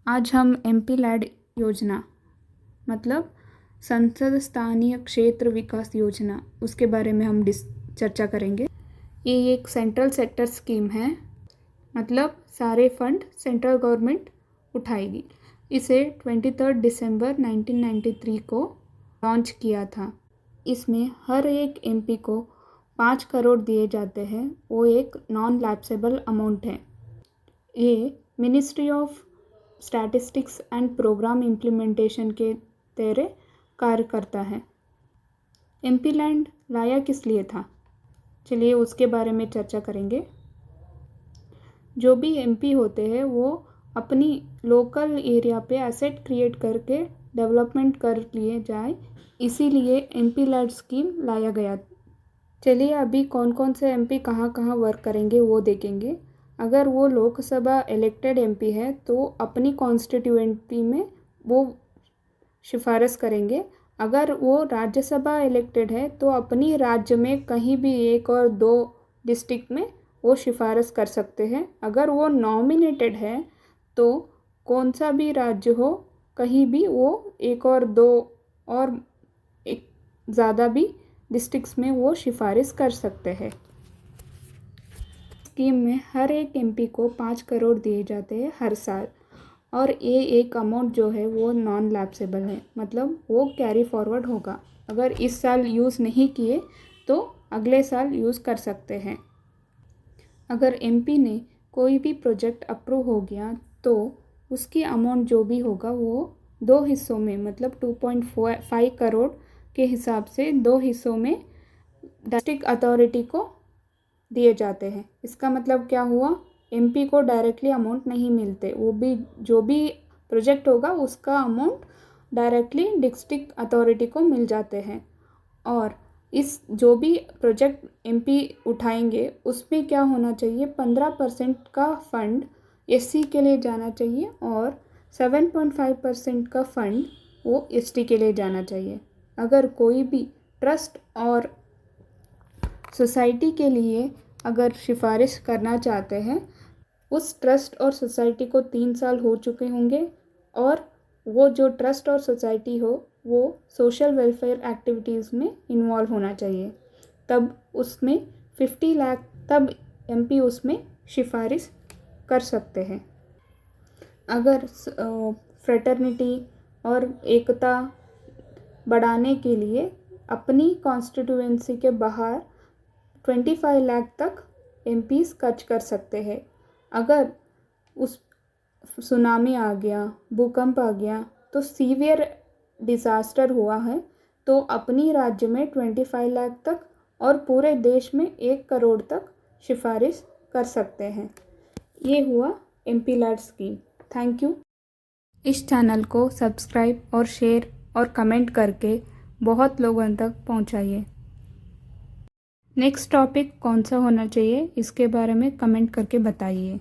आज हम MP lead योजना मतलब संसद स्थानीय क्षेत्र विकास योजना उसके बारे में हम चर्चा करेंगे। ये एक सेंट्रल सेक्टर स्कीम है, मतलब सारे फंड सेंट्रल गवर्नमेंट उठाएगी। इसे 23 दिसंबर 1993 को लॉन्च किया था। इसमें हर एक एमपी को 5 करोड़ दिए जाते हैं। वो एक नॉन लैप्सेबल अमाउंट है। ये ministry of statistics and programme implementation के तेरे कार्य करता है। एमपी लैंड लाया किस लिए था, चलिए उसके बारे में चर्चा करेंगे। जो भी एमपी होते हैं वो अपनी लोकल एरिया पे एसेट क्रिएट करके डेवलपमेंट कर लिए जाए, इसीलिए एमपी लैंड स्कीम लाया गया। चलिए अभी कौन कौन से एमपी कहाँ कहाँ वर्क करेंगे वो देखेंगे। अगर वो लोकसभा इलेक्टेड एमपी है तो अपनी कॉन्स्टिट्यूएंसी में वो सिफारिश करेंगे। अगर वो राज्यसभा इलेक्टेड है तो अपनी राज्य में कहीं भी 1 और 2 डिस्ट्रिक्ट में वो सिफारिश कर सकते हैं। अगर वो नॉमिनेटेड है तो कौन सा भी राज्य हो, कहीं भी वो 1 और 2 और एक ज़्यादा भी डिस्ट्रिक्ट्स में वो सिफारिश कर सकते हैं। स्कीम में हर एक एमपी को 5 करोड़ दिए जाते हैं हर साल, और ये एक अमाउंट जो है वो नॉन लैप्सेबल है, मतलब वो कैरी फॉरवर्ड होगा। अगर इस साल यूज़ नहीं किए तो अगले साल यूज़ कर सकते हैं। अगर एमपी ने कोई भी प्रोजेक्ट अप्रूव हो गया तो उसकी अमाउंट जो भी होगा वो 2 हिस्सों में, मतलब 2.5 करोड़ के हिसाब से 2 हिस्सों में डिस्ट्रिक्ट अथॉरिटी को दिए जाते हैं। इसका मतलब क्या हुआ, एमपी को डायरेक्टली अमाउंट नहीं मिलते, वो भी जो भी प्रोजेक्ट होगा उसका अमाउंट डायरेक्टली डिस्ट्रिक्ट अथॉरिटी को मिल जाते हैं। और इस जो भी प्रोजेक्ट एमपी उठाएंगे उसमें क्या होना चाहिए, 15% का फंड एससी के लिए जाना चाहिए और 7.5% का फंड वो एसटी के लिए जाना चाहिए। अगर कोई भी ट्रस्ट और सोसाइटी के लिए अगर सिफारिश करना चाहते हैं, उस ट्रस्ट और सोसाइटी को 3 साल हो चुके होंगे और वो जो ट्रस्ट और सोसाइटी हो वो सोशल वेलफेयर एक्टिविटीज़ में इन्वॉल्व होना चाहिए, तब उसमें 50 लाख तब एमपी उसमें सिफारिश कर सकते हैं। अगर फ्रेटर्निटी और एकता बढ़ाने के लिए अपनी कॉन्स्टिट्यूएंसी के बाहर 25 लाख तक एमपीज खर्च कर सकते हैं। अगर उस सुनामी आ गया, भूकंप आ गया, तो सीवियर डिज़ास्टर हुआ है तो अपनी राज्य में 25 लाख तक और पूरे देश में 1 करोड़ तक सिफारिश कर सकते हैं। ये हुआ MP LAD scheme. Thank you. इस चैनल को सब्सक्राइब और शेयर और कमेंट करके बहुत लोगों तक पहुंचाइए। नेक्स्ट टॉपिक कौन सा होना चाहिए इसके बारे में कमेंट करके बताइए।